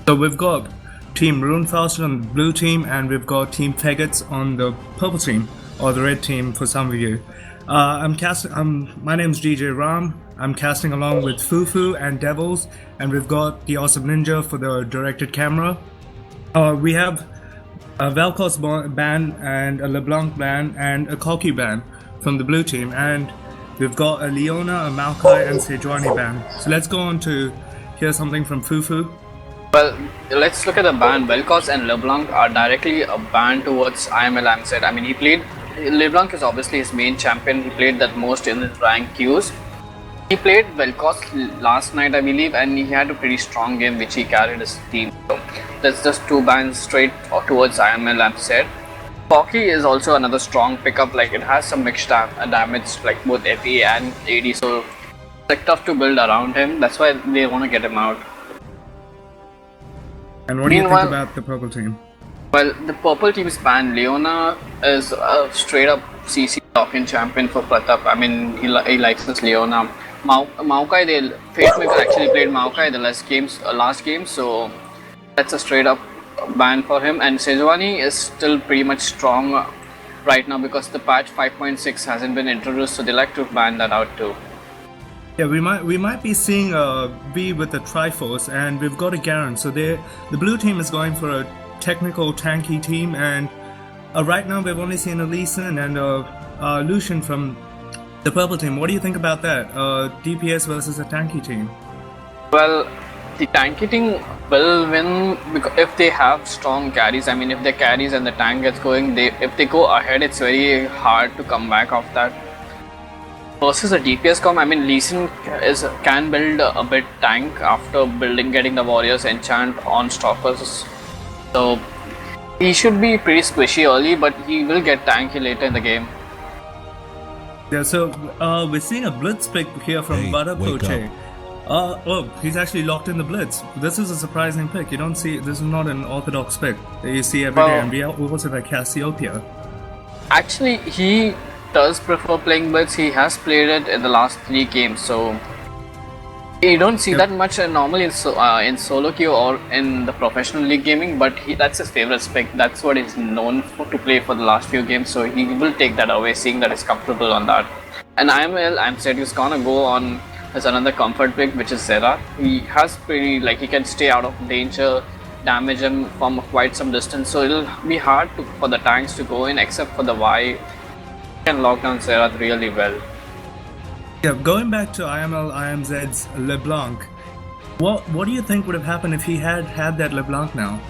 So we've got Team RuneFaust on the blue team, and we've got Team Fegits on the purple team, or the red team for some of you. My name's DJ Ram. I'm casting along with Fufu and Devils, and we've got the Awesome Ninja for the directed camera. We have a Vel'Koz ban and a LeBlanc ban and a Koki ban from the blue team, and we've got a Leona, a Maokai, and Sejuani ban. So let's go on to hear something from Fufu. Well, let's look at the ban. Vel'Koz and LeBlanc are directly a ban towards IML Amset. I mean, LeBlanc is obviously his main champion. He played that most in his rank queues. He played Vel'Koz last night, I believe, and he had a pretty strong game which he carried his team. So that's just two bans straight towards IML Amset. Koki is also another strong pickup. Like, it has some mixed damage, like both FE and AD. So it's like tough to build around him. That's why they want to get him out. And what do you think about the purple team? Well, the purple team's ban, Leona is a straight up CC lock-in champion for Pratap. I mean, he likes this Leona. Maokai, FateMaker actually played Maokai the last game, so that's a straight up ban for him. And Sejuani is still pretty much strong right now because the patch 5.6 hasn't been introduced, so they like to ban that out too. Yeah, we might be seeing a V with the Triforce, and we've got a Garen. So the blue team is going for a technical tanky team, and right now we've only seen a Lee Sin and a Lucian from the purple team. What do you think about that? DPS versus a tanky team. Well, the tanky team will win because if they have strong carries. I mean, if their carries and the tank gets going, if they go ahead, it's very hard to come back off that. Versus a DPS comp, I mean, Lee Sin can build a bit tank after getting the warriors enchant on stalkers. So he should be pretty squishy early, but he will get tanky later in the game. Yeah, so we're seeing a blitz pick here from Bada Poche. Oh, he's actually locked in the blitz. This is a surprising pick. You don't see, this is not an orthodox pick that you see every day, and we also have Cassiopeia. Actually, he does prefer playing blitz. He has played it in the last 3 games, so you don't see that much normally in solo queue or in the professional league gaming, but that's his favorite spec. That's what he's known for to play for the last few games, so he will take that away, seeing that he's comfortable on that. And I'm said he's gonna go on as another comfort pick, which is Zera. He has pretty, like, he can stay out of danger, damage him from quite some distance, so it'll be hard for the tanks to go in, except for the Y. Can lock down Zerath really well. Yeah, going back to IMZ's LeBlanc, what do you think would have happened if he had that LeBlanc now?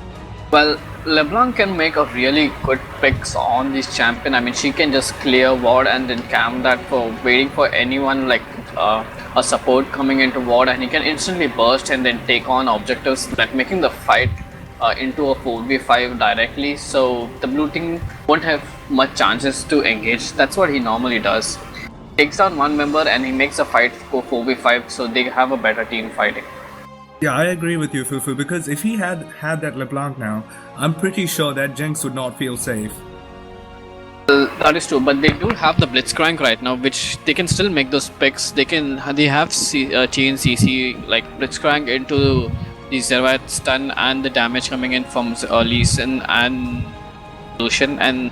Well, LeBlanc can make a really good picks on this champion. I mean, she can just clear ward and then camp that for waiting for anyone like a support coming into ward, and he can instantly burst and then take on objectives, like making the fight into a 4v5 directly, so the blue team won't have much chances to engage. That's what he normally does. Takes down one member and he makes a fight go 4v5, so they have a better team fighting. Yeah, I agree with you, Fufu, because if he had that LeBlanc now, I'm pretty sure that Jinx would not feel safe. That is true, but they do have the Blitzcrank right now, which they can still make those picks. They have chain CC, like Blitzcrank into the Zervat stun and the damage coming in from Lee Sin and Lucian, and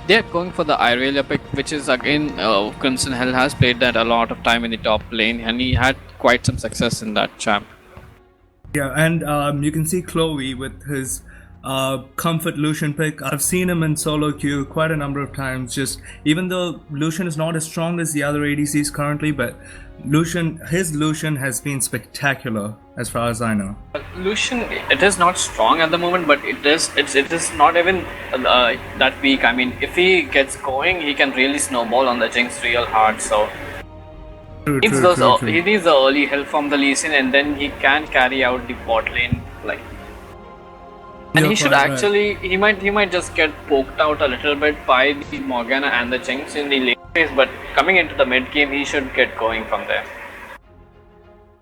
they're going for the Irelia pick, which is again Crimson Hell has played that a lot of time in the top lane, and he had quite some success in that champ. Yeah, and you can see Chloe with his comfort Lucian pick. I've seen him in solo queue quite a number of times, just even though Lucian is not as strong as the other ADCs currently, but his Lucian has been spectacular as far as I know. Lucian, it is not strong at the moment, but it is not even that weak. I mean, if he gets going, he can really snowball on the Jinx real hard, so True. He needs the early help from the Lee Sin, and then he can carry out the bot lane, like. And he should actually, he might just get poked out a little bit by the Morgana and the Jinx in the late phase, but coming into the mid game, he should get going from there.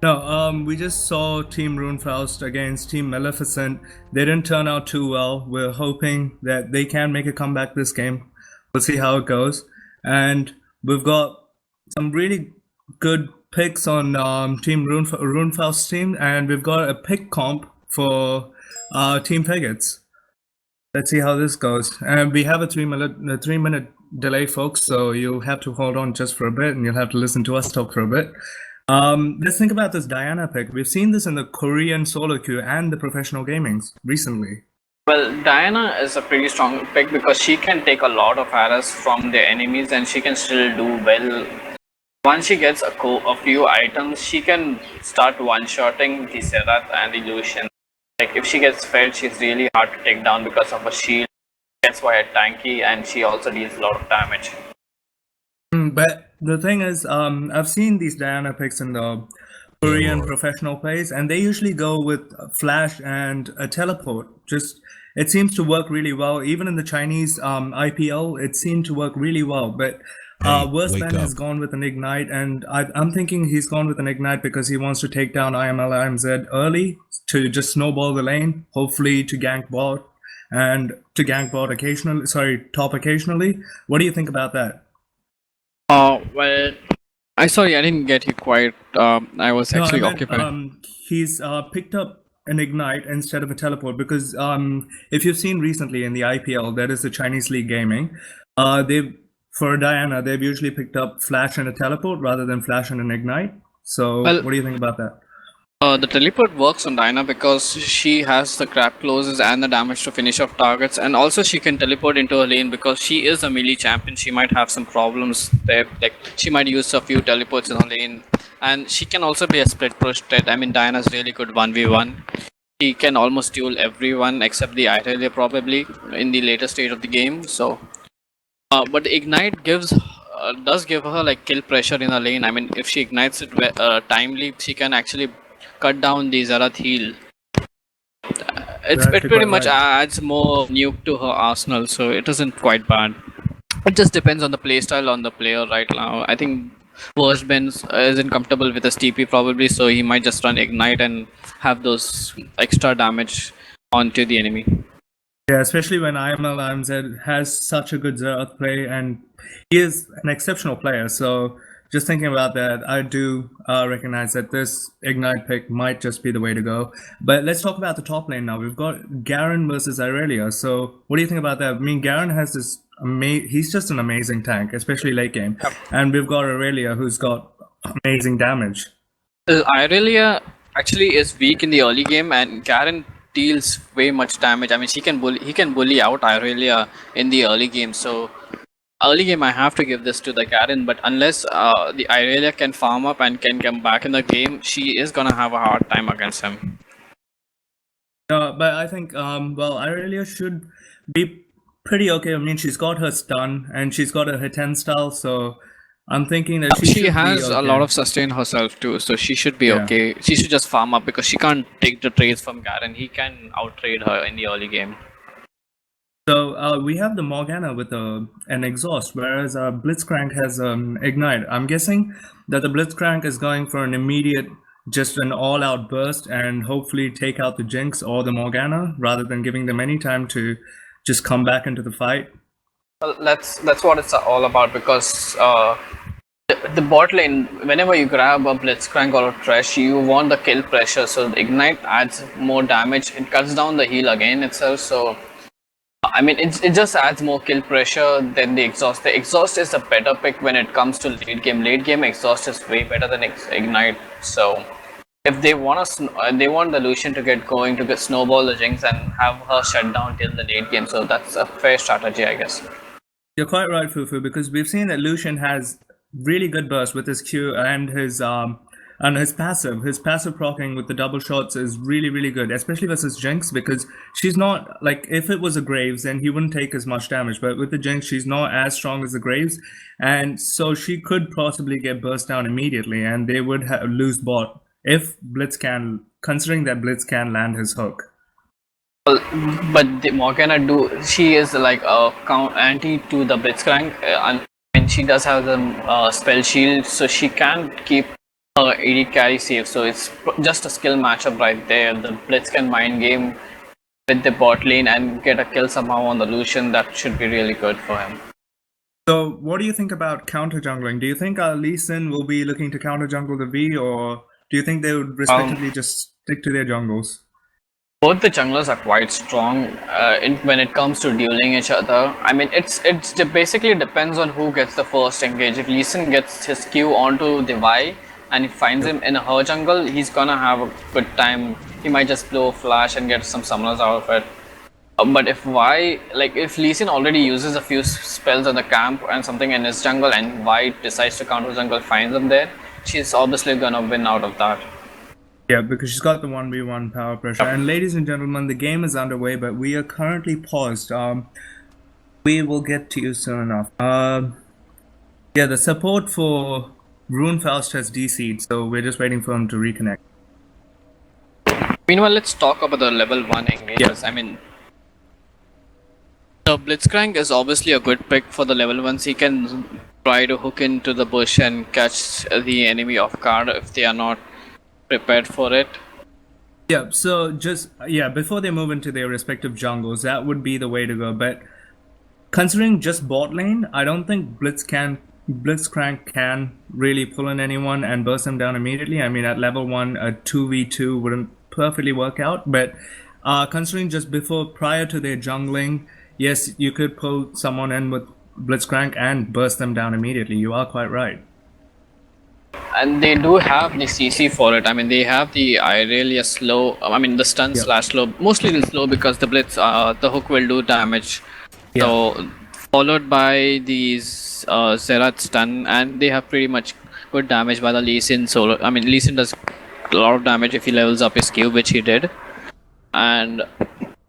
No, we just saw Team RuneFaust against Team Maleficent. They didn't turn out too well. We're hoping that they can make a comeback this game. We'll see how it goes. And we've got some really good picks on Team RuneFaust team, and we've got a pick comp for Team Fegits. Let's see how this goes. And we have a 3-minute delay, folks, so you'll have to hold on just for a bit, and you'll have to listen to us talk for a bit. Let's think about this Diana pick. We've seen this in the Korean solo queue and the professional gamings recently. Well, Diana is a pretty strong pick because she can take a lot of arrows from their enemies and she can still do well. Once she gets a few items, she can start one-shotting the Serath and the Lucian. Like, if she gets fed, she's really hard to take down because of her shield. That's why it's tanky, and she also deals a lot of damage. But the thing is, I've seen these Diana picks in the Korean professional plays, and they usually go with flash and a teleport. It seems to work really well. Even in the Chinese IPL, it seemed to work really well. But Worst Ben has gone with an ignite, and I'm thinking he's gone with an ignite because he wants to take down IMZ early to just snowball the lane, hopefully to gank bot and to gank bot occasionally. Sorry, top occasionally. What do you think about that? Well, I didn't get you quite. I was actually occupied. He's picked up an ignite instead of a teleport because if you've seen recently in the IPL, that is the Chinese League Gaming, for Diana they've usually picked up flash and a teleport rather than flash and an ignite. So what do you think about that? The teleport works on Diana because she has the grab closes and the damage to finish off targets, and also she can teleport into a lane because she is a melee champion. She might have some problems there, like she might use a few teleports in a lane, and she can also be a split push threat. I mean, Diana's really good 1v1. She can almost duel everyone except the Irelia probably in the later stage of the game. So, but the ignite does give her like kill pressure in a lane. I mean, if she ignites it timely, she can actually cut down the Zerath heal. It pretty much adds more nuke to her arsenal, so it isn't quite bad. It just depends on the playstyle on the player right now. I think Worst Ben isn't comfortable with his TP probably, so he might just run ignite and have those extra damage onto the enemy. Yeah, especially when IMZ has such a good Zerath play, and he is an exceptional player, so just thinking about that, I do recognize that this Ignite pick might just be the way to go. But let's talk about the top lane now. We've got Garen versus Irelia. So what do you think about that? I mean, Garen has this he's just an amazing tank, especially late game. Yep. And we've got Irelia who's got amazing damage. Irelia actually is weak in the early game, and Garen deals way much damage. I mean, he can bully out Irelia in the early game. So early game, I have to give this to the Garen, but unless the Irelia can farm up and can come back in the game, she is gonna have a hard time against him. But I think, Irelia should be pretty okay. I mean, she's got her stun and she's got her hit 10 style, so I'm thinking that she has a lot of sustain herself too, so she should be okay. She should just farm up because she can't take the trades from Garen. He can out-trade her in the early game. So we have the Morgana with an exhaust, whereas Blitzcrank has ignite. I'm guessing that the Blitzcrank is going for an immediate, just an all-out burst and hopefully take out the Jinx or the Morgana rather than giving them any time to just come back into the fight. Well, that's what it's all about, because the bot lane, whenever you grab a Blitzcrank or a Thresh, you want the kill pressure, so the ignite adds more damage. It cuts down the heal again itself, so I mean, it just adds more kill pressure than the exhaust. The exhaust is a better pick when it comes to late game. Late game exhaust is way better than ignite. So if they want the Lucian to get going, to get snowball the Jinx and have her shut down till the late game. So that's a fair strategy, I guess. You're quite right, Fufu, because we've seen that Lucian has really good burst with his Q and his passive. His passive proccing with the double shots is really, really good, especially versus Jinx, because she's not, like, if it was a Graves, then he wouldn't take as much damage, but with the Jinx, she's not as strong as the Graves, and so she could possibly get burst down immediately, and they would lose bot if Blitz can, considering that Blitz can land his hook. Well, but the Morgana she is like a anti to the Blitzcrank, and she does have the spell shield, so she can keep AD carry safe, so it's just a skill matchup right there. The Blitz can mind game with the bot lane and get a kill somehow on the Lucian. That should be really good for him. So what do you think about counter jungling? Do you think Lee Sin will be looking to counter jungle the V, or do you think they would respectively just stick to their jungles? Both the junglers are quite strong when it comes to dueling each other. I mean, basically depends on who gets the first engage. If Lee Sin gets his Q onto the Vi and he finds him in her jungle, he's gonna have a good time. He might just blow a flash and get some summoners out of it. But if Lee Sin already uses a few spells on the camp and something in his jungle, and Vi decides to counter jungle, finds him there, she's obviously gonna win out of that. Yeah, because she's got the 1v1 power pressure. And ladies and gentlemen, the game is underway, but we are currently paused. We will get to you soon enough. Yeah, the support for RuneFaust has DC'd, so we're just waiting for him to reconnect. Meanwhile, let's talk about the level 1 engages. I mean, the Blitzcrank is obviously a good pick for the level 1s. He can try to hook into the bush and catch the enemy off guard if they are not prepared for it. Yeah, so before they move into their respective jungles, that would be the way to go. But considering just bot lane, I don't think Blitzcrank can really pull in anyone and burst them down immediately. I mean, at level 1, a 2v2 wouldn't perfectly work out. But considering just prior to their jungling, yes, you could pull someone in with Blitzcrank and burst them down immediately. You are quite right. And they do have the CC for it. I mean, they have the Irelia slow. I mean, the stun slash slow. Mostly the slow because the blitz, the hook will do damage. Yeah. So followed by these Zerat stun, and they have pretty much good damage by the Lee Sin solo. I mean, Lee Sin does a lot of damage if he levels up his Q, which he did. And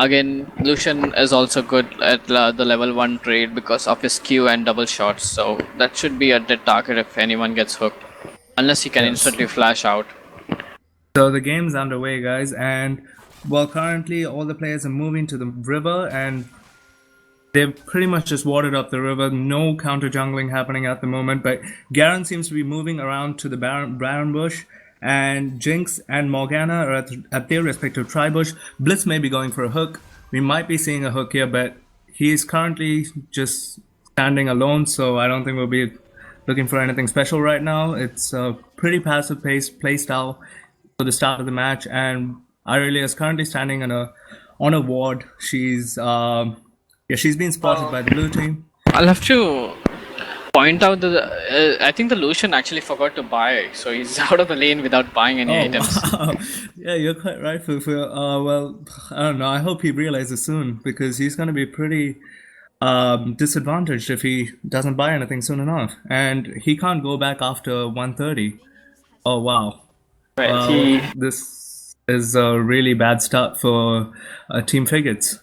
again, Lucian is also good at the level 1 trade because of his Q and double shots. So that should be a dead target if anyone gets hooked. Unless he can instantly flash out. So the game's underway, guys, and well, currently all the players are moving to the river, and they've pretty much just watered up the river. No counter jungling happening at the moment, but Garen seems to be moving around to the Baron Bush, and Jinx and Morgana are at their respective tri-bush. Blitz may be going for a hook. We might be seeing a hook here, but he's currently just standing alone, so I don't think we'll be looking for anything special right now. It's a pretty passive play style for the start of the match, and Irelia is currently standing on a ward. She's been spotted by the blue team. I'll have to point out that I think the Lucian actually forgot to buy, so he's out of the lane without buying any items. Wow. Yeah, you're quite right, Fufu. Well, I don't know. I hope he realizes soon, because he's going to be pretty disadvantaged if he doesn't buy anything soon enough, and he can't go back after 1:30. Oh wow! Right, this is a really bad start for Team Fegits.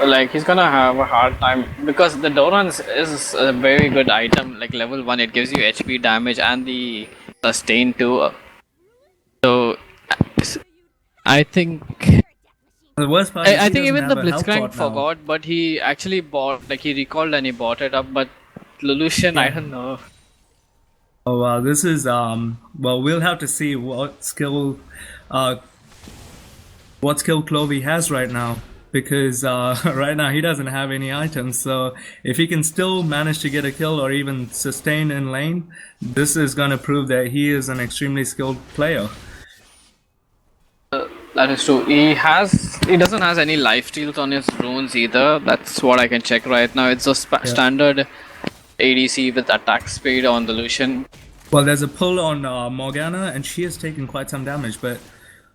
Like, he's gonna have a hard time because the Doran is a very good item. Like level 1, it gives you HP damage and the sustain too. So I think. The worst part I think even the Blitzcrank forgot, but he actually he recalled and he bought it up, but Lucian, I don't know. Oh wow, this is well, we'll have to see what skill Clovey has right now, because right now he doesn't have any items, so if he can still manage to get a kill or even sustain in lane, this is gonna prove that he is an extremely skilled player. That is true. He doesn't have any life steals on his runes either. That's what I can check right now. It's a standard ADC with attack speed on the Lucian. Well, there's a pull on Morgana, and she has taken quite some damage, but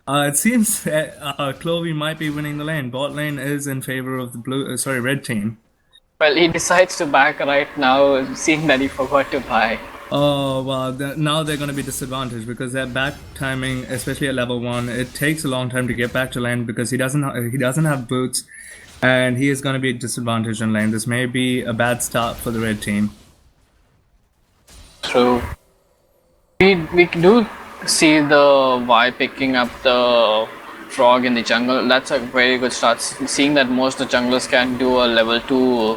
it seems that Clovey might be winning the lane. Bot lane is in favor of the red team. Well, he decides to back right now, seeing that he forgot to buy. Oh well, now they're going to be disadvantaged because that back timing, especially at level 1, it takes a long time to get back to lane because he doesn't have boots, and he is going to be disadvantaged in lane. This may be a bad start for the red team. True. We do see the Vi picking up the frog in the jungle. That's a very good start. Seeing that most of the junglers can do a level 2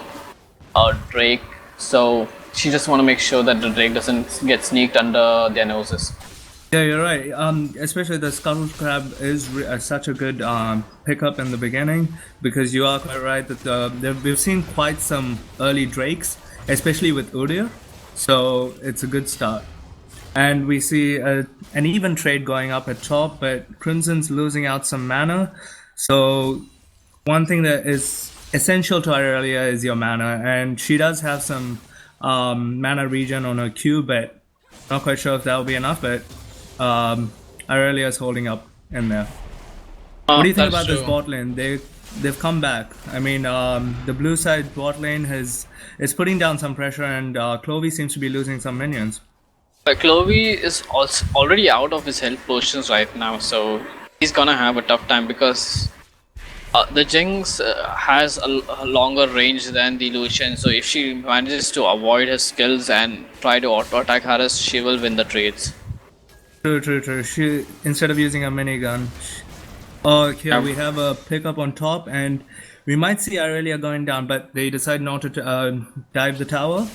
Drake, so she just want to make sure that the Drake doesn't get sneaked under their noses. Yeah, you're right. Especially the Scuttle Crab is such a good pickup in the beginning, because you are quite right that we've seen quite some early Drakes, especially with Udyr, so it's a good start. And we see an even trade going up at top, but Crimson's losing out some mana. So one thing that is essential to Irelia is your mana, and she does have some mana regen on her Q, but not quite sure if that will be enough. But Irelia is holding up in there. What do you think about this bot lane? They've come back. I mean, the blue side bot lane is putting down some pressure, and Clovey seems to be losing some minions. But Clovey is also already out of his health potions right now, so he's gonna have a tough time because the Jinx has a longer range than the Lucian. So if she manages to avoid his skills and try to auto attack Harris, she will win the trades. True. She, instead of using a minigun. Oh, here we have a pickup on top, and we might see Irelia going down, but they decide not to dive the tower.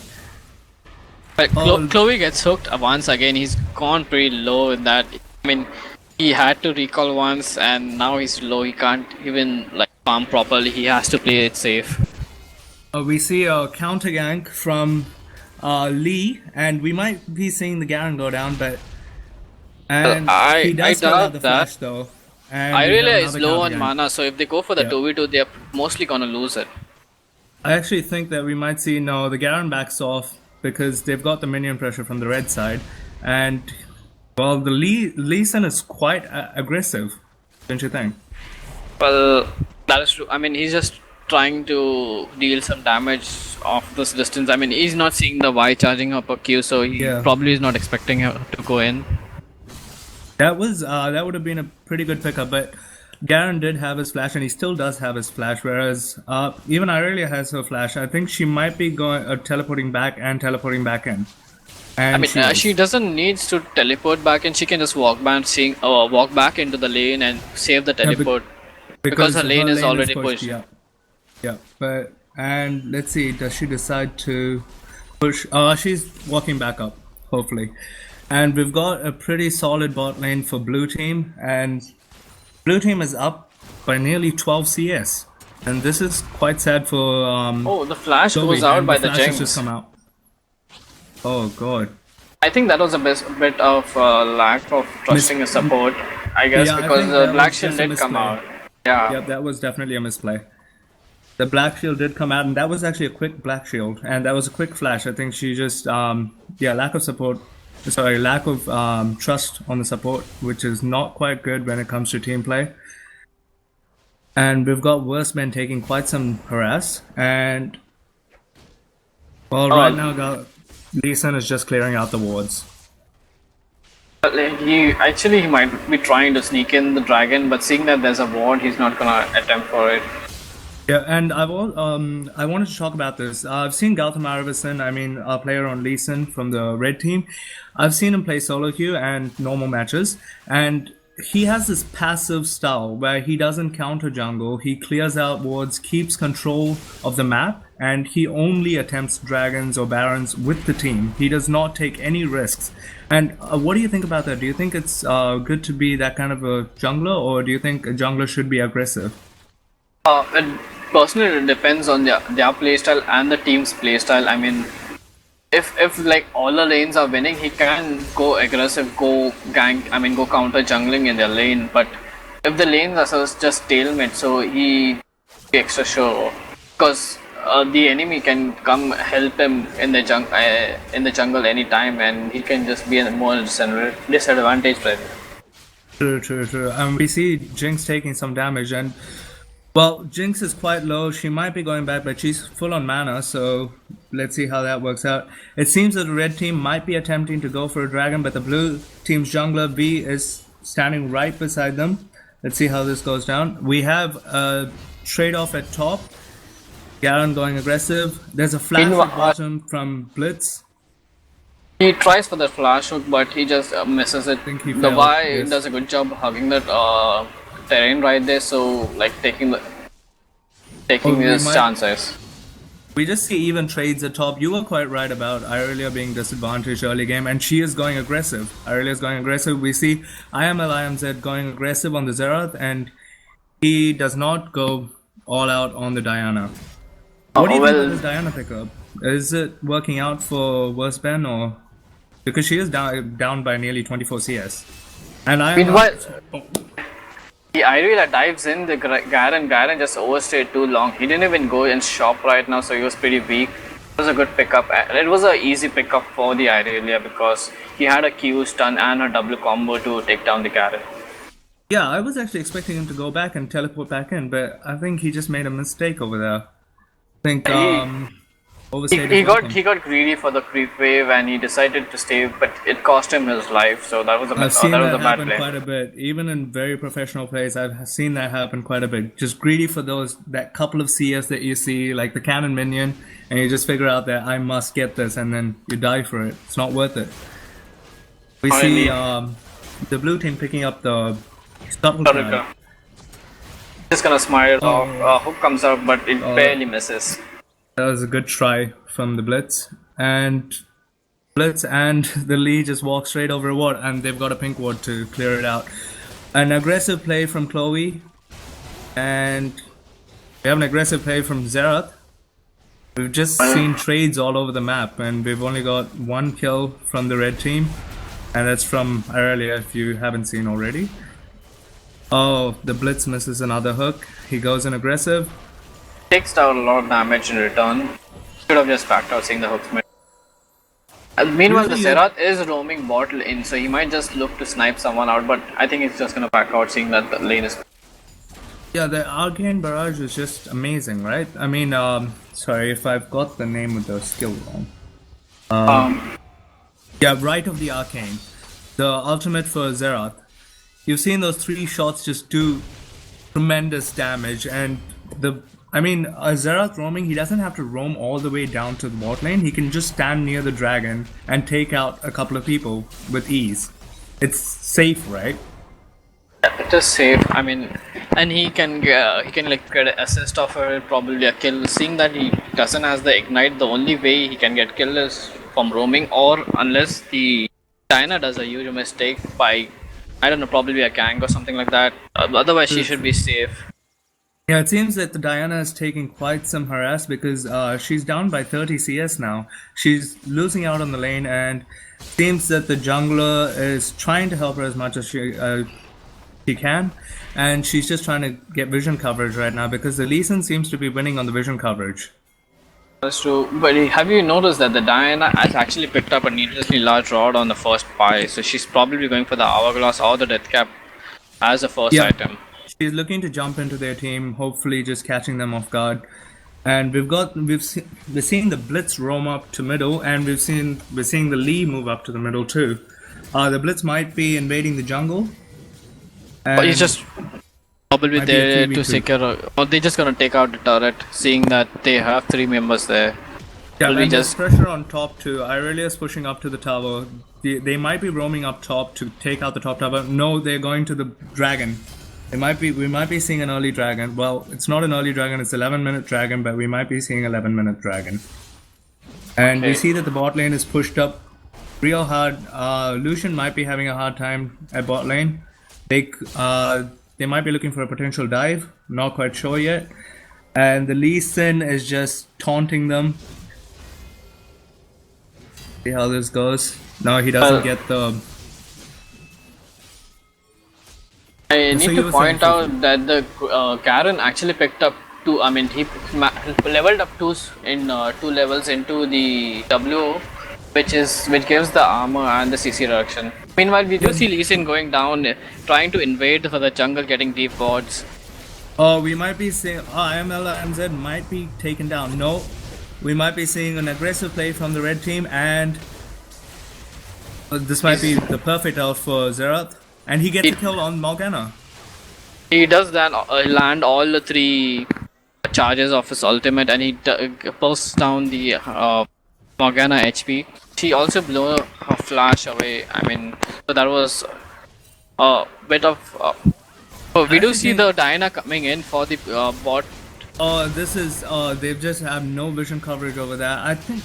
But Clovey gets hooked once again. He's gone pretty low in that. I mean, he had to recall once, and now he's low. He can't even like farm properly. He has to play it safe. We see a counter gank from Lee, and we might be seeing the Garen go down, but he does still have the flash though. Irelia is low on mana, so if they go for the 2v2, they're mostly gonna lose it. I actually think that we might see the Garen backs off because they've got the minion pressure from the red side, and well, the Lee Sin is quite aggressive, don't you think? Well, that is true. I mean, he's just trying to deal some damage off this distance. I mean, he's not seeing the Y charging up a Q, so he probably is not expecting her to go in. That would have been a pretty good pickup, but Garen did have his flash, and he still does have his flash. Whereas even Irelia has her flash. I think she might be going teleporting back and teleporting back in. And I mean, she doesn't need to teleport back in. She can just walk back into the lane and save the teleport because her lane is already pushed. Yeah. And let's see, does she decide to push? She's walking back up, hopefully. And we've got a pretty solid bot lane for blue team, and blue team is up by nearly 12 CS, and this is quite sad for the flash goes out by the Jinx. Just come out. Oh god. I think that was a bit of lack of trusting a support, I guess, because the Black Shield did come out. Yeah, that was definitely a misplay. The Black Shield did come out, and that was actually a quick Black Shield, and that was a quick flash. I think she just lack of support. Sorry, lack of trust on the support, which is not quite good when it comes to team play. And we've got Worst Men taking quite some harass, and well, right now Lee Sin is just clearing out the wards. He might be trying to sneak in the dragon, but seeing that there's a ward, he's not gonna attempt for it. Yeah, and I wanted to talk about this. I've seen Gautam Arvidsson, a player on Lee Sin from the red team. I've seen him play solo queue and normal matches, and he has this passive style where he doesn't counter jungle, he clears out wards, keeps control of the map, and he only attempts dragons or barons with the team. He does not take any risks. And what do you think about that? Do you think it's good to be that kind of a jungler, or do you think a jungler should be aggressive? Personally, it depends on their playstyle and the team's playstyle. I mean, if like all the lanes are winning, he can go aggressive, go gank, go counter jungling in their lane. But if the lanes are just stalemate, so he be extra sure, because the enemy can come help him in the jungle anytime, and he can just be a more disadvantaged player. True. We see Jinx taking some damage, and well, Jinx is quite low. She might be going back, but she's full on mana, so let's see how that works out. It seems that the red team might be attempting to go for a dragon, but the blue team's jungler V is standing right beside them. Let's see how this goes down. We have a trade-off at top. Garen going aggressive. There's a flash at bottom from Blitz. He tries for the flash hook, but he just misses it. The Y does a good job hugging that terrain right there, so like taking his chances. We just see even trades at top. You were quite right about Irelia being disadvantaged early game, and she is going aggressive. Irelia is going aggressive. We see IMZ going aggressive on the Xerath, and he does not go all out on the Diana. What do you think of this Diana pickup? Is it working out for Worst Ben, or because she is down by nearly 24 CS? And The Irelia dives in, the Garen just overstayed too long. He didn't even go and shop right now, so he was pretty weak. It was a good pickup. It was an easy pickup for the Irelia because he had a Q stun and a W combo to take down the Garen. Yeah, I was actually expecting him to go back and teleport back in, but I think he just made a mistake over there. I think he got greedy for the creep wave and he decided to stay, but it cost him his life. So that was a I've seen that bad happen play. quite a bit. Even in very professional plays, I've seen that happen quite a bit. Just greedy for that couple of CS that you see, like the cannon minion, and you just figure out that I must get this, and then you die for it. It's not worth it. We see the blue team picking up the Scuttle Crab. Just gonna smile off. Hook comes out, but it barely misses. That was a good try from the Blitz, and the Lee just walk straight over a ward, and they've got a pink ward to clear it out. An aggressive play from Chloe, and we have an aggressive play from Xerath. We've just seen trades all over the map, and we've only got one kill from the red team, and that's from Irelia if you haven't seen already. Oh, the Blitz misses another hook. He goes in aggressive. Takes down a lot of damage in return. Should have just backed out seeing the hooks mid. Meanwhile, the Xerath is roaming bot lane, so he might just look to snipe someone out, but I think he's just gonna back out seeing that the lane is... Yeah, the Arcane Barrage is just amazing, right? I mean, sorry if I've got the name of the skill wrong. Yeah, Right of the Arcane. The ultimate for Xerath. You've seen those 3 shots just do tremendous damage, and Xerath roaming, he doesn't have to roam all the way down to the bot lane. He can just stand near the dragon and take out a couple of people with ease. It's safe, right? It is safe. I mean, and he can get an assist of her, probably a kill. Seeing that he doesn't have the ignite, the only way he can get killed is from roaming, or unless the Diana does a huge mistake by, I don't know, probably a gank or something like that. Otherwise, she should be safe. Yeah, it seems that the Diana is taking quite some harass because she's down by 30 CS now. She's losing out on the lane, and seems that the jungler is trying to help her as much as she can, and she's just trying to get vision coverage right now because the Lee Sin seems to be winning on the vision coverage. That's true, but have you noticed that the Diana has actually picked up a needlessly large rod on the first buy, so she's probably going for the Hourglass or the Death Cap as a first item. She's looking to jump into their team, hopefully just catching them off guard. And we're seeing the Blitz roam up to middle, and we're seeing the Lee move up to the middle too. The Blitz might be invading the jungle. But he's just probably there to secure, or they're just gonna take out the turret, seeing that they have 3 members there. Yeah, and there's pressure on top too. Irelia's pushing up to the tower. They might be roaming up top to take out the top tower. No, they're going to the dragon. We might be seeing an early dragon. Well, it's not an early dragon, it's 11-minute dragon, but we might be seeing 11-minute dragon. And we see that the bot lane is pushed up real hard. Lucian might be having a hard time at bot lane. They might be looking for a potential dive, not quite sure yet. And the Lee Sin is just taunting them. See how this goes. No, he doesn't get the... I need to point out that the Garen actually picked up 2. I mean, he leveled up 2 levels into the W, which gives the armor and the CC reduction. Meanwhile, we do see Lee Sin going down, trying to invade for the jungle, getting deep wards. Oh, we might be seeing MZ might be taken down. No, we might be seeing an aggressive play from the red team, and this might be the perfect out for Xerath. And he gets a kill on Morgana. He does that, land all the 3 charges of his ultimate, and he pulls down the Morgana HP. She also blew her flash away. I mean, so that was a bit of... we do see the Diana coming in for the bot. Oh, this is... they just have no vision coverage over there. I think...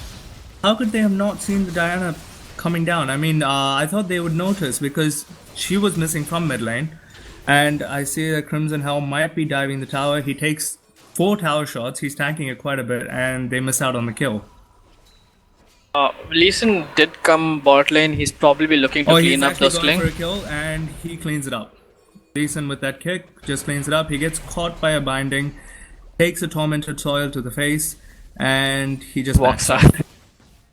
How could they have not seen the Diana coming down? I mean, I thought they would notice because she was missing from mid lane. And I see that Crimson Helm might be diving the tower. He takes 4 tower shots. He's tanking it quite a bit, and they miss out on the kill. Lee Sin did come bot lane. He's probably looking to clean up those killing. For a kill, and he cleans it up. Leeson with that kick just cleans it up. He gets caught by a binding, takes a tormented soil to the face, and he just walks backs out.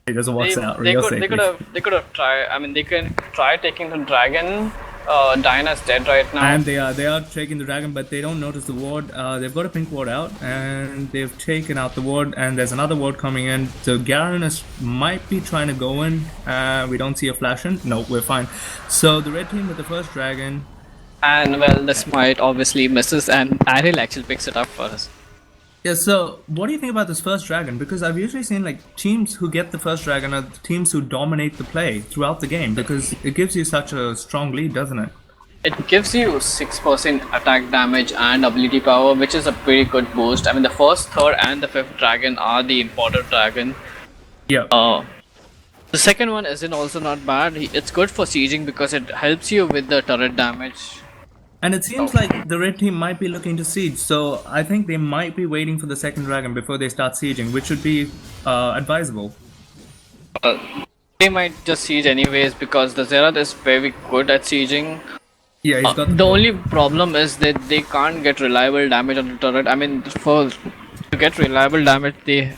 He just walks out They real could safely. they could have tried. I mean, they can try taking the dragon. Diana's dead right now. And they are taking the dragon, but they don't notice the ward. They've got a pink ward out, and they've taken out the ward, and there's another ward coming in. So Garen might be trying to go in. We don't see a flash in. No, we're fine. So the red team with the first dragon. And well, the smite obviously misses, and Ariel actually picks it up for us. Yeah, so what do you think about this first dragon? Because I've usually seen like teams who get the first dragon are the teams who dominate the play throughout the game, because it gives you such a strong lead, doesn't it? It gives you 6% attack damage and ability power, which is a pretty good boost. I mean, the first, third, and the fifth dragon are the imported dragon. Yeah. The second one isn't also not bad. It's good for sieging because it helps you with the turret damage. And it seems like the red team might be looking to siege, so I think they might be waiting for the second dragon before they start sieging, which would be advisable. They might just siege anyways because the Xerath is very good at sieging. Yeah, he's got the only problem is that they can't get reliable damage on the turret. I mean, to get reliable damage, we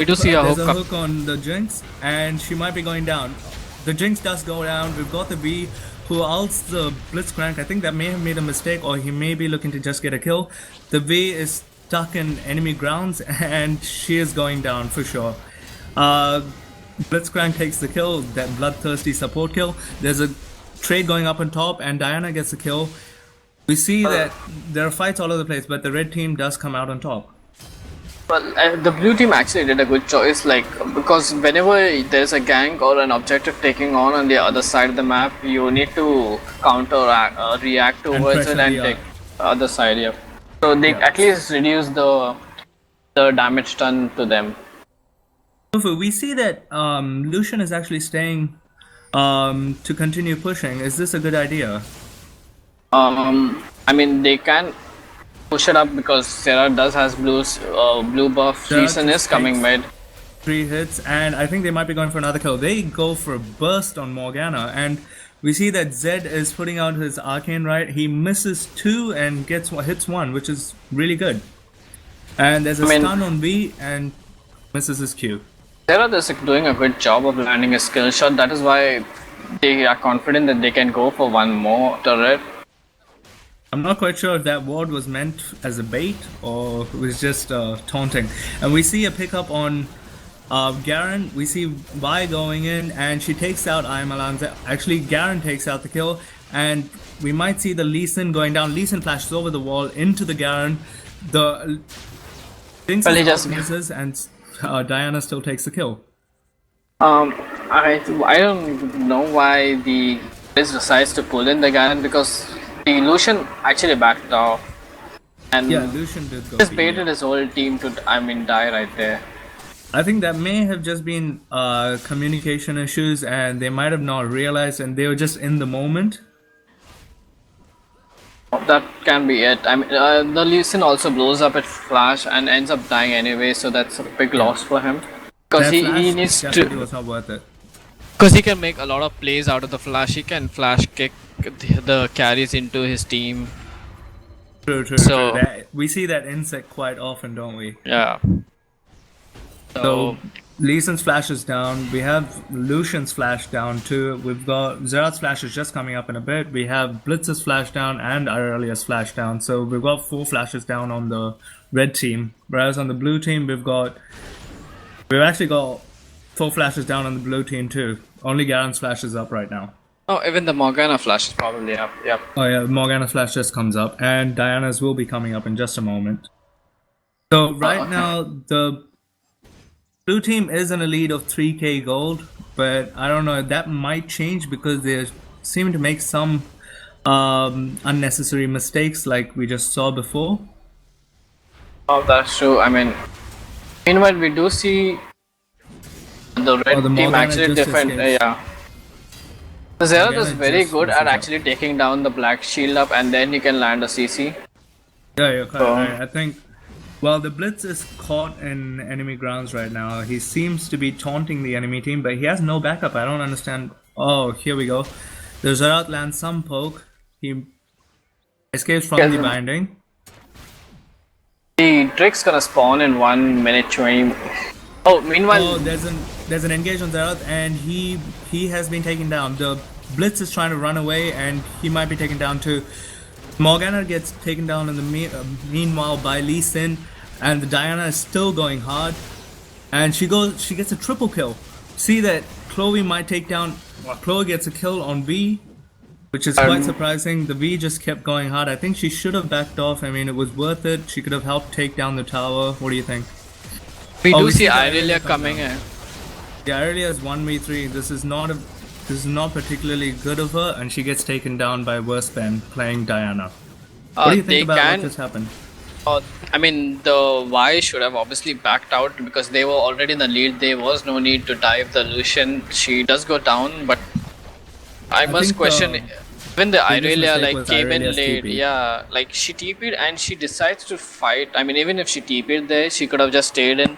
do see a hook. There's a hook on the Jinx, and she might be going down. The Jinx does go down. We've got the V, who ults the Blitzcrank. I think that may have made a mistake, or he may be looking to just get a kill. The V is stuck in enemy grounds, and she is going down for sure. Blitzcrank takes the kill, that bloodthirsty support kill. There's a trade going up on top, and Diana gets a kill. We see that there are fights all over the place, but the red team does come out on top. Well, the blue team actually did a good choice, because whenever there's a gank or an objective taking on the other side of the map, you need to react towards it and take the other side. Yeah. So they at least reduce the damage done to them. We see that Lucian is actually staying to continue pushing. Is this a good idea? I mean, they can push it up because Sarah does has blue buff. Leeson is coming mid. 3 hits, and I think they might be going for another kill. They go for a burst on Morgana, and we see that Zed is putting out his arcane right. He misses 2 and hits 1, which is really good. And there's a stun on V and misses his Q. Sarah is doing a good job of landing a skill shot. That is why they are confident that they can go for one more turret. I'm not quite sure if that ward was meant as a bait or it was just taunting. And we see a pickup on Garen. We see Vi going in, and she takes out Ayamalanza. Actually, Garen takes out the kill, and we might see the Leeson going down. Leeson flashes over the wall into the Garen. The things misses, and Diana still takes the kill. I don't know why the Blitz decides to pull in the Garen, because the Lucian actually backed off, and yeah, Lucian did go. Just baited his whole team to die right there. I think that may have just been communication issues, and they might have not realized, and they were just in the moment. That can be it. I mean, the Leeson also blows up at flash and ends up dying anyway, so that's a big loss for him. Because he needs to. It was not worth it. Because he can make a lot of plays out of the flash. He can flash kick the carries into his team. True. We see that insect quite often, don't we? Yeah. So Leeson's flash is down. We have Lucian's flash down too. We've got Xerath's flash is just coming up in a bit. We have Blitz's flash down and Aurelia's flash down. So we've got 4 flashes down on the red team. Whereas on the blue team, we've actually got 4 flashes down on the blue team too. Only Garen's flash is up right now. Oh, even the Morgana flash is probably up. Yep. Oh yeah, Morgana's flash just comes up, and Diana's will be coming up in just a moment. So right now the blue team is in a lead of 3k gold, but I don't know, that might change because they seem to make some unnecessary mistakes like we just saw before. Oh, that's true. I mean, meanwhile we do see the red team actually different. Yeah. The Xerath is very good at actually taking down the black shield up, and then you can land a CC. Yeah, you're quite right. I think, well, the Blitz is caught in enemy grounds right now. He seems to be taunting the enemy team, but he has no backup. I don't understand. Oh, here we go. The Xerath lands some poke. He Escapes from the binding. The Drake's gonna spawn in 1 minute 20. Oh, meanwhile. Oh, there's an engage on Derailed, and he has been taken down. The Blitz is trying to run away, and he might be taken down too. Morgana gets taken down in the meanwhile by Lee Sin, and the Diana is still going hard, and she gets a triple kill. See that Chloe might take down. Chloe gets a kill on V, which is quite surprising. The V just kept going hard. I think she should have backed off. I mean, it was worth it. She could have helped take down the tower. What do you think? We do see Irelia coming in. Yeah, Irelia is 1v3. This is not particularly good of her, and she gets taken down by Worstben playing Diana. What do you think about what just happened? I mean, the Y should have obviously backed out because they were already in the lead. There was no need to dive the Lucian. She does go down, but I must question when the Irelia like came in late. TP. Yeah, like she TP'd and she decides to fight. I mean, even if she TP'd there, she could have just stayed in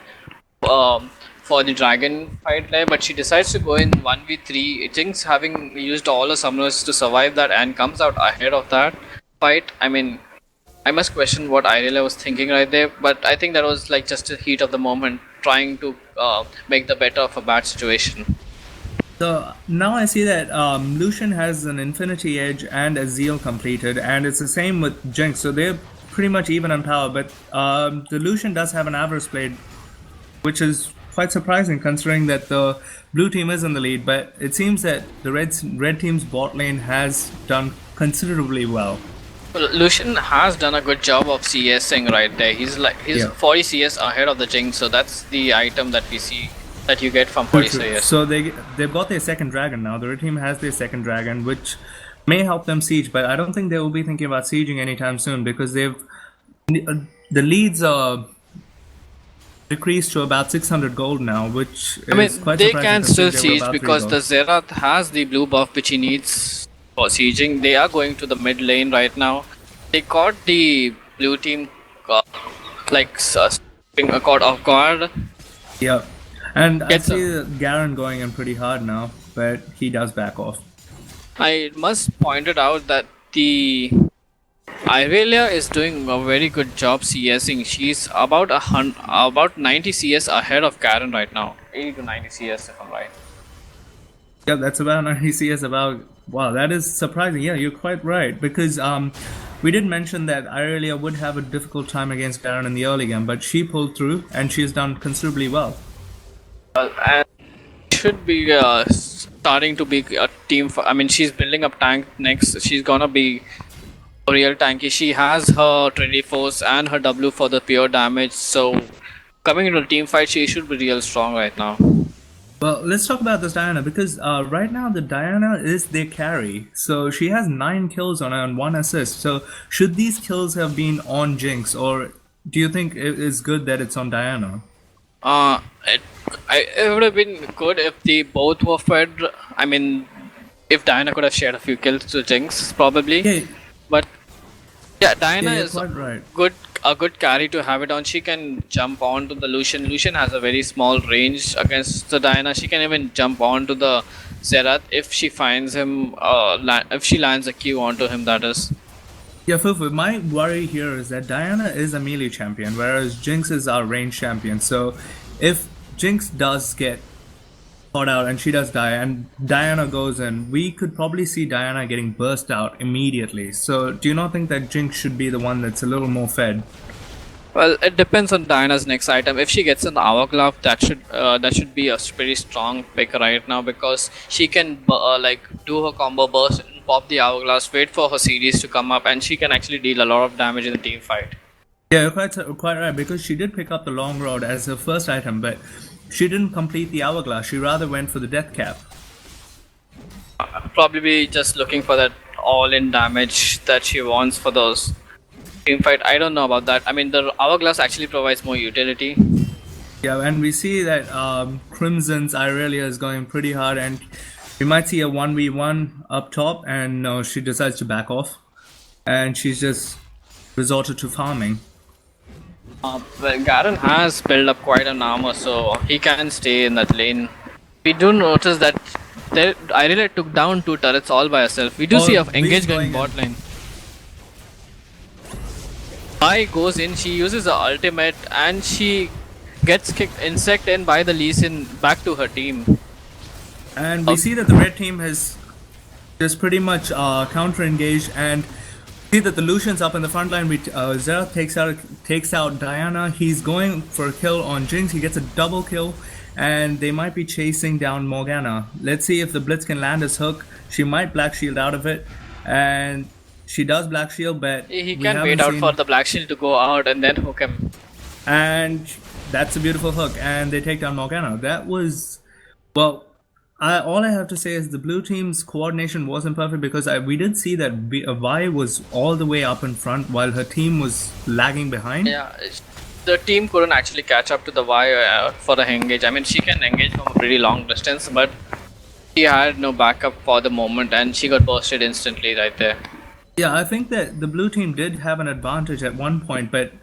for the dragon fight there. But she decides to go in 1v3. Jinx, having used all her summoners to survive that, and comes out ahead of that fight. I mean, I must question what Irelia was thinking right there, but I think that was like just a heat of the moment, trying to make the better of a bad situation. So now I see that Lucian has an Infinity Edge and a Zeal completed, and it's the same with Jinx, so they're pretty much even on power, but the Lucian does have an Avarice Blade, which is quite surprising considering that the blue team is in the lead, but it seems that the red team's bot lane has done considerably well. Well, Lucian has done a good job of CSing right there. He's 40 CS ahead of the Jinx, so that's the item that we see that you get from 40 CS. So they've got their second dragon now. The red team has their second dragon, which may help them siege, but I don't think they will be thinking about sieging anytime soon because the leads are decreased to about 600 gold now, which is quite surprising. They can still siege because the Xerath has the blue buff which he needs for sieging. They are going to the mid lane right now. They caught the blue team caught off guard. Yeah, and I see Garen going in pretty hard now, but he does back off. I must point it out that the Irelia is doing a very good job CSing. She's about 90 CS ahead of Garen right now. 80 to 90 CS if I'm right. Yeah, that's about 90 CS about. Wow, that is surprising. Yeah, you're quite right. Because we did mention that Irelia would have a difficult time against Garen in the early game, but she pulled through and she's done considerably well. And should be starting to be a team. I mean, she's building up tank next. She's gonna be a real tanky. She has her Trinity Force and her W for the pure damage. So coming into a team fight, she should be real strong right now. Well, let's talk about this Diana because right now the Diana is their carry. So she has 9 kills on her and 1 assist. So should these kills have been on Jinx, or do you think it is good that it's on Diana? It would have been good if they both were fed. I mean, if Diana could have shared a few kills to Jinx, probably. Yeah. But yeah, Diana is right. A good carry to have it on. She can jump onto the Lucian. Lucian has a very small range against the Diana. She can even jump onto the Xerath if she finds him. If she lands a Q onto him, that is. Yeah, Fufu, my worry here is that Diana is a melee champion, whereas Jinx is our range champion. So if Jinx does get caught out and she does die and Diana goes in, we could probably see Diana getting burst out immediately. So do you not think that Jinx should be the one that's a little more fed? Well, it depends on Diana's next item. If she gets an Hourglass, that should be a pretty strong pick right now because she can do her combo burst and pop the Hourglass, wait for her series to come up, and she can actually deal a lot of damage in the team fight. Yeah, you're quite right, because she did pick up the Long Rod as her first item, but she didn't complete the Hourglass. She rather went for the Death Cap. Probably just looking for that all-in damage that she wants for those team fight. I don't know about that. I mean, the Hourglass actually provides more utility. Yeah, and we see that Crimson's Irelia is going pretty hard, and we might see a 1v1 up top, and no, she decides to back off, and she's just resorted to farming. Well, Garen has built up quite an armor, so he can stay in that lane. We do notice that Irelia took down 2 turrets all by herself. We do see a engage going bot lane. Vi goes in, she uses the ultimate, and she gets kicked insect in by the Lee Sin back to her team. And we see that the red team has just pretty much counter-engaged, and see that the Lucian's up in the front line. Xerath takes out Diana. He's going for a kill on Jinx. He gets a double kill, and they might be chasing down Morgana. Let's see if the Blitz can land his hook. She might Black Shield out of it, and she does Black Shield, but he can wait out for the Black Shield to go out and then hook him. And that's a beautiful hook, and they take down Morgana. That was, well, all I have to say is the blue team's coordination wasn't perfect, because we did see that Vi was all the way up in front while her team was lagging behind. Yeah, the team couldn't actually catch up to the Vi for the engage. I mean, she can engage from a pretty long distance, but she had no backup for the moment, and she got bursted instantly right there. Yeah, I think that the blue team did have an advantage at one point, but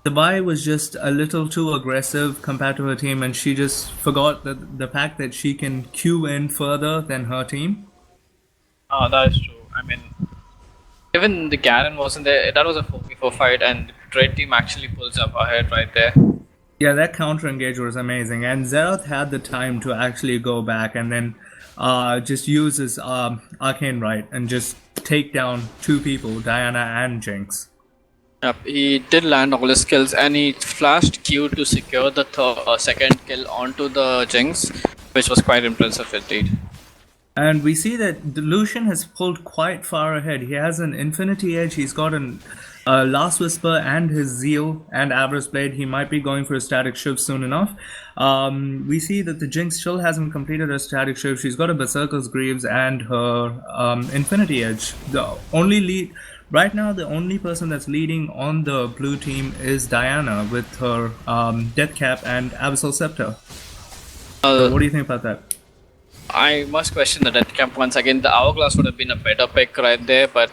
the Vi was just a little too aggressive compared to her team, and she just forgot the fact that she can queue in further than her team. Oh, that is true. I mean, even the Garen wasn't there. That was a 4v4 fight, and the red team actually pulls up ahead right there. Yeah, that counter engage was amazing, and Xerath had the time to actually go back and then just use his arcane right and just take down two people, Diana and Jinx. Yep, he did land all his kills, and he flashed Q to secure the second kill onto the Jinx, which was quite impressive indeed. And we see that the Lucian has pulled quite far ahead. He has an Infinity Edge, he's got an Last Whisper and his Zeal and Avarice Blade. He might be going for a static shift soon enough. We see that the Jinx still hasn't completed her static shift. She's got a Berserker's Greaves and her Infinity Edge. Right now, the only person that's leading on the blue team is Diana with her Death Cap and Abyssal Scepter. So what do you think about that? I must question the Death Cap once again. The Hourglass would have been a better pick right there, but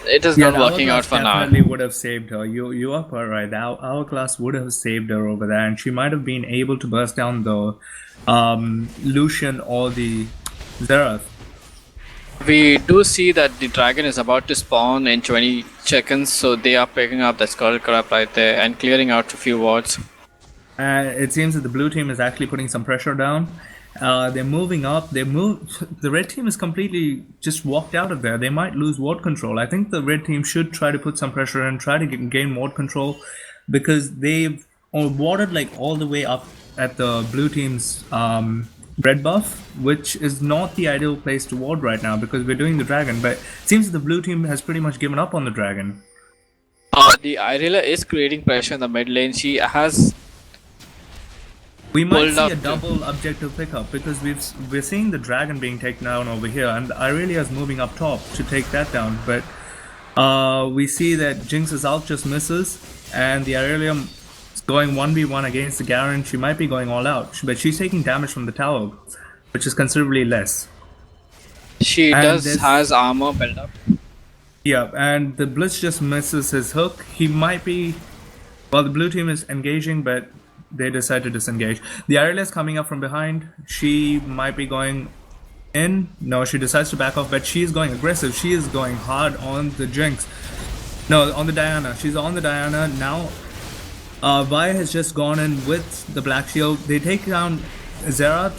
it is not working out for now. Definitely would have saved her. You are quite right. Hourglass would have saved her over there, and she might have been able to burst down the Lucian or the Xerath. We do see that the dragon is about to spawn in 20 seconds, so they are picking up the Skull Crab right there and clearing out a few wards. It seems that the blue team is actually putting some pressure down. They're moving up. The red team is completely just walked out of there. They might lose ward control. I think the red team should try to put some pressure and try to gain ward control, because they've warded like all the way up at the blue team's red buff, which is not the ideal place to ward right now because we're doing the dragon, but it seems that the blue team has pretty much given up on the dragon. The Irelia is creating pressure in the mid lane. She has... We might see a double objective pickup, because we're seeing the dragon being taken down over here, and Irelia is moving up top to take that down, but we see that Jinx's ult just misses, and the Irelia going 1v1 against the Garen. She might be going all out, but she's taking damage from the tower, which is considerably less. She has armor built up. Yeah, and the Blitz just misses his hook. He might be... Well, the blue team is engaging, but they decide to disengage. The Irelia is coming up from behind. She might be going in. No, she decides to back off, but she is going aggressive. She is going hard on the Jinx. No, on the Diana. She's on the Diana now. Vi has just gone in with the Black Shield. They take down Xerath.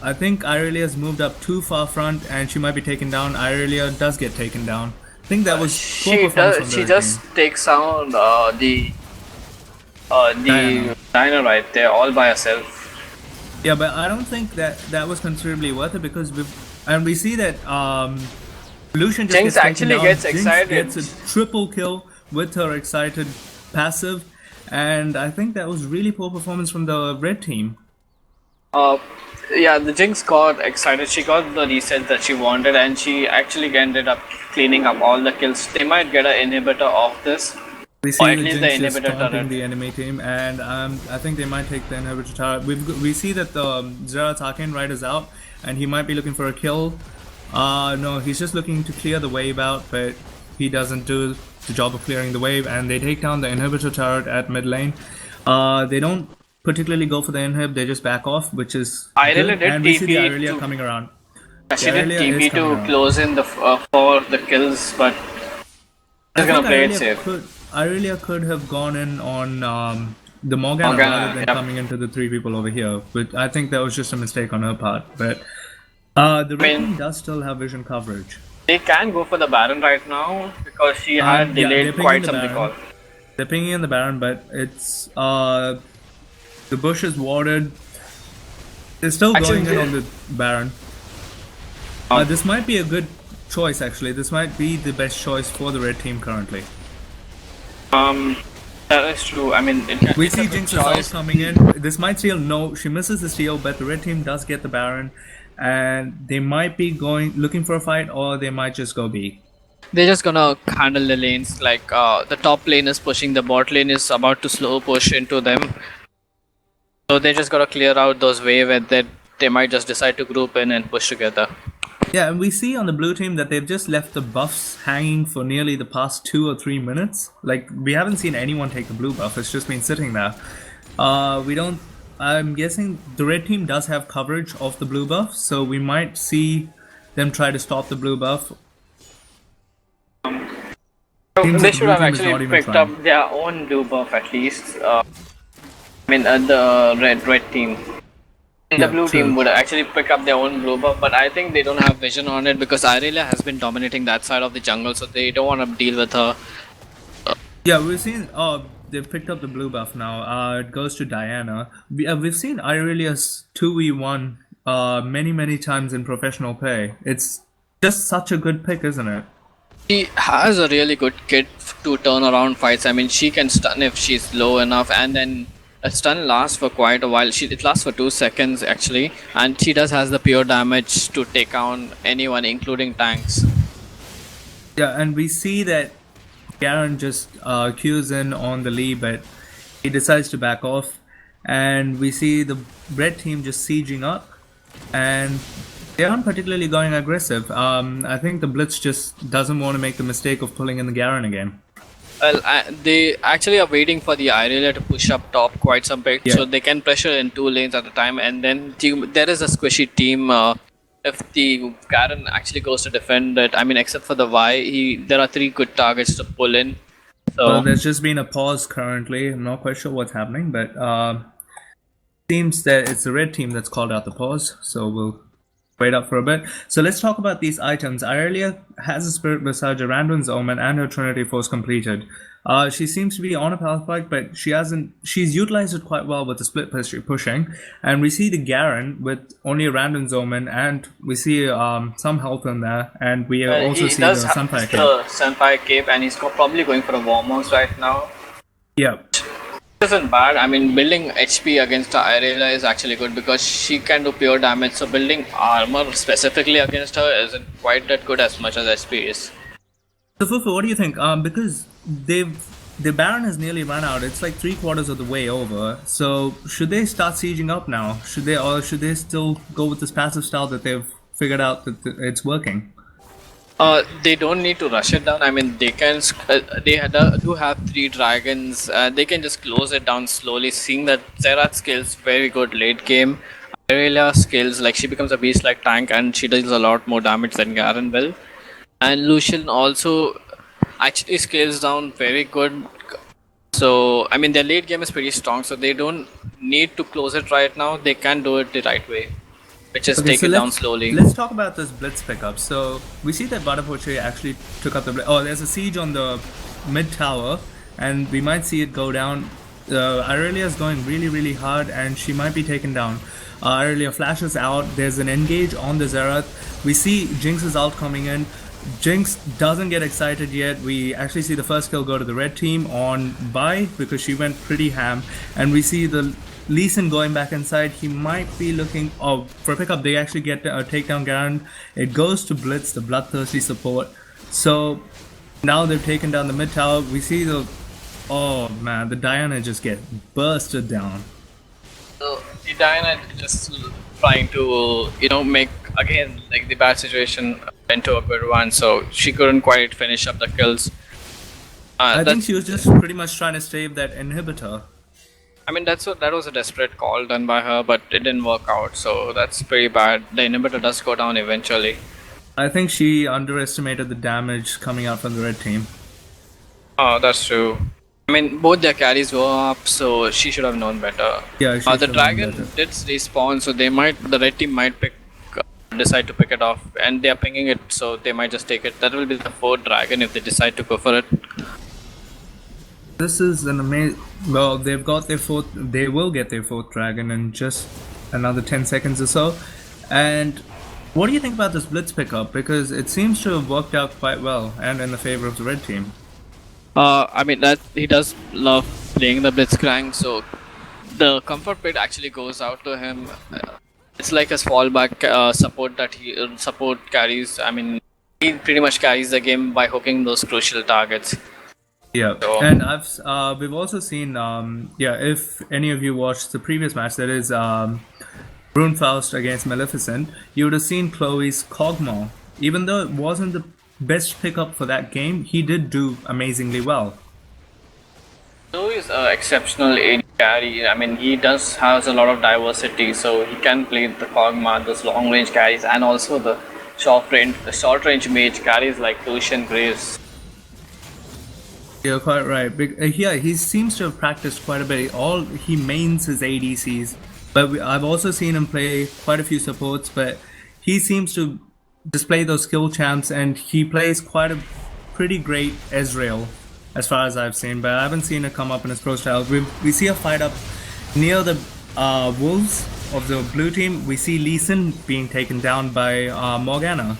I think Irelia has moved up too far front, and she might be taken down. Irelia does get taken down. I think that was she just takes out the Diana right there all by herself. Yeah, but I don't think that was considerably worth it, because we see that Lucian just Jinx actually gets excited. Jinx gets a triple kill with her excited passive, and I think that was really poor performance from the red team. Yeah, the Jinx got excited. She got the reset that she wanted, and she actually ended up cleaning up all the kills. They might get an inhibitor off this. We see the Jinx is taunting the enemy team, and I think they might take the inhibitor turret. We see that the Xerath's arcane right is out, and he might be looking for a kill. No, he's just looking to clear the wave out, but he doesn't do the job of clearing the wave, and they take down the inhibitor turret at mid lane. They don't particularly go for the inhib, they just back off, which is good. And we see the Irelia coming around. She did TP to close in the for the kills, but she's gonna play it safe. Irelia could have gone in on the Morgana rather than coming into the 3 people over here. But I think that was just a mistake on her part. But the red team does still have vision coverage. They can go for the Baron right now because she had delayed quite some recall. They're pinging in the Baron, but it's the bush is warded. They're still going in on the Baron. This might be a good choice, actually. This might be the best choice for the red team currently. That is true. I mean, we see Jinx's ult coming in. This might steal. No, she misses the steal, but the red team does get the Baron, and they might be looking for a fight, or they might just go B. They're just gonna handle the lanes. Like the top lane is pushing, the bot lane is about to slow push into them. So they just gotta clear out those waves, and then they might just decide to group in and push together. Yeah, and we see on the blue team that they've just left the buffs hanging for nearly the past 2 or 3 minutes. Like, we haven't seen anyone take the blue buff, it's just been sitting there. I'm guessing the red team does have coverage of the blue buff, so we might see them try to stop the blue buff. They should have actually picked up their own blue buff at least. I mean, the red team. The blue team would actually pick up their own blue buff, but I think they don't have vision on it because Irelia has been dominating that side of the jungle, so they don't want to deal with her. Yeah, we've seen. Oh, they've picked up the blue buff now. It goes to Diana. We've seen Irelia's 2v1 many times in professional play. It's just such a good pick, isn't it? She has a really good kit to turn around fights. I mean, she can stun if she's low enough, and then a stun lasts for quite a while. It lasts for 2 seconds actually, and she has the pure damage to take down anyone, including tanks. Yeah, and we see that Garen just cues in on the Lee, but he decides to back off, and we see the red team just sieging up, and they aren't particularly going aggressive. I think the Blitz just doesn't want to make the mistake of pulling in the Garen again. Well, they actually are waiting for the Irelia to push up top quite some bit, so they can pressure in 2 lanes at a time, and then there is a squishy team. If the Garen actually goes to defend it, I mean, except for the Y, there are 3 good targets to pull in. So well, there's just been a pause currently. I'm not quite sure what's happening, but seems that it's the red team that's called out the pause, so we'll wait up for a bit. So let's talk about these items. Irelia has a Spirit Visage, a Randuin's Omen, and her Trinity Force completed. She seems to be on a power spike, but she's utilized it quite well with the split pushing. And we see the Garen with only a Randuin's Omen, and we see some health in there, and we also see the Sunfire Cape. The Sunfire Cape, and he's probably going for a Warmhouse right now. Yeah. Isn't bad. I mean, building HP against Irelia is actually good because she can do pure damage, so building armor specifically against her isn't quite that good as much as SP is. So Fufu, what do you think? Because the Baron has nearly run out. It's like 3/4 of the way over. So should they start sieging up now? Should they still go with this passive style that they've figured out that it's working? They don't need to rush it down. I mean, they can. They do have 3 dragons. They can just close it down slowly. Seeing that Zerat skills very good late game. Irelia skills like she becomes a beast like tank, and she does a lot more damage than Garen will. And Lucian also actually scales down very good. So I mean, their late game is pretty strong. So they don't need to close it right now. They can do it the right way, which is take it down slowly. Let's talk about this Blitz pickup. So we see that Butterpoche actually took up the Blitz. Oh, there's a siege on the mid tower, and we might see it go down. Irelia is going really hard, and she might be taken down. Irelia flashes out. There's an engage on the Xerath. We see Jinx's ult coming in. Jinx doesn't get excited yet. We actually see the first kill go to the red team on Bai because she went pretty ham, and we see the Lee Sin going back inside. He might be looking for a pickup. They actually get a takedown Garen. It goes to Blitz, the bloodthirsty support. So now they've taken down the mid tower. We see the the Diana just get bursted down. So the Diana just trying to make again like the bad situation into a good one. So she couldn't quite finish up the kills. I think she was just pretty much trying to save that inhibitor. I mean, that was a desperate call done by her, but it didn't work out, so that's pretty bad. The inhibitor does go down eventually. I think she underestimated the damage coming out from the red team. Oh, that's true. I mean, both their carries were up, so she should have known better. Yeah, she The should have known dragon better. did respawn, so the red team might decide to pick it off, and they are pinging it, so they might just take it. That will be the fourth dragon if they decide to go for it. This is an amazing. Well, they've got their fourth. They will get their fourth dragon in just another 10 seconds or so. And what do you think about this blitz pickup? Because it seems to have worked out quite well and in the favor of the red team. I mean that he does love playing the Blitzcrank, so the comfort pick actually goes out to him. It's like a fallback support that he support carries. I mean, he pretty much carries the game by hooking those crucial targets. Yeah, So, and we've also seen if any of you watched the previous match, that is RuneFaust against Maleficent, you would have seen Chloe's Kog'Maw. Even though it wasn't the best pickup for that game, he did do amazingly well. Joe is an exceptional AD carry. I mean, he does has a lot of diversity, so he can play the Kog'Maw, those long range carries, and also the short range mage carries like Lucian Graves. You're quite right. Yeah, he seems to have practiced quite a bit. He mains his ADCs, but I've also seen him play quite a few supports. But he seems to display those skill champs, and he plays quite a pretty great Ezreal, as far as I've seen. But I haven't seen it come up in his pro style. We see a fight up near the wolves of the blue team. We see Lee Sin being taken down by Morgana,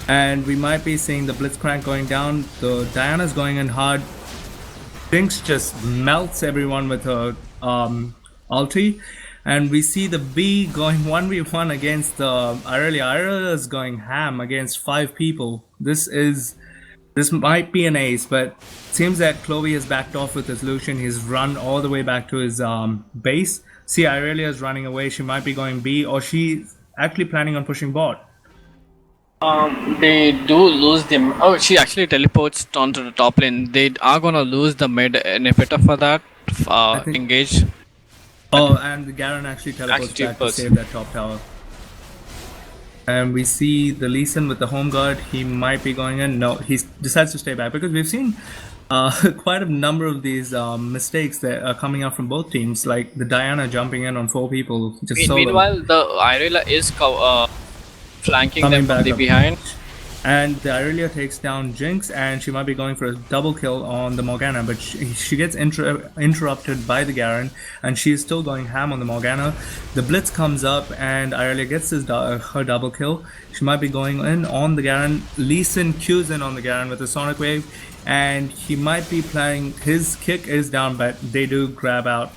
and we might be seeing the Blitzcrank going down. The Diana's going in hard. Jinx just melts everyone with her ulti, and we see the B going 1v1 against Irelia. Irelia is going ham against 5 people. This might be an ace, but it seems that Chloe has backed off with his Lucian. He's run all the way back to his base. See, Irelia is running away. She might be going B, or she's actually planning on pushing bot. They do lose them. Oh, she actually teleports onto the top lane. They are gonna lose the mid inhibitor for that. Engage. Oh, and the Garen actually teleports back to save that top tower. And we see the Lee Sin with the home guard. He might be going in. No, he decides to stay back because we've seen quite a number of these mistakes that are coming out from both teams, like the Diana jumping in on 4 people just solo. Meanwhile, the Irelia is flanking Coming them from the up behind. And the Irelia takes down Jinx, and she might be going for a double kill on the Morgana, but she gets interrupted by the Garen, and she is still going ham on the Morgana. The Blitz comes up, and Irelia gets her double kill. She might be going in on the Garen. Lee Sin cues in on the Garen with a Sonic Wave, and he might be playing. His kick is down, but they do grab out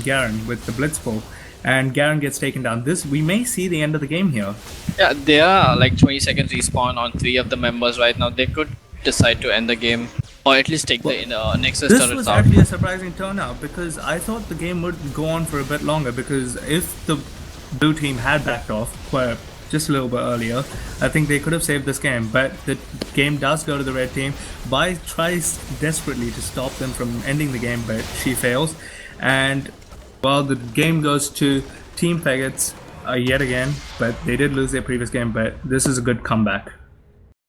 Garen with the Blitz pull, and Garen gets taken down. We may see the end of the game here. Yeah, they are like 20 seconds respawn on 3 of the members right now. They could decide to end the game, or at least take the Nexus turrets out. This was actually a surprising turnout, because I thought the game would go on for a bit longer, because if the blue team had backed off just a little bit earlier, I think they could have saved this game. But the game does go to the red team. Bai tries desperately to stop them from ending the game, but she fails. And well, the game goes to Team Fegits yet again, but they did lose their previous game, but this is a good comeback.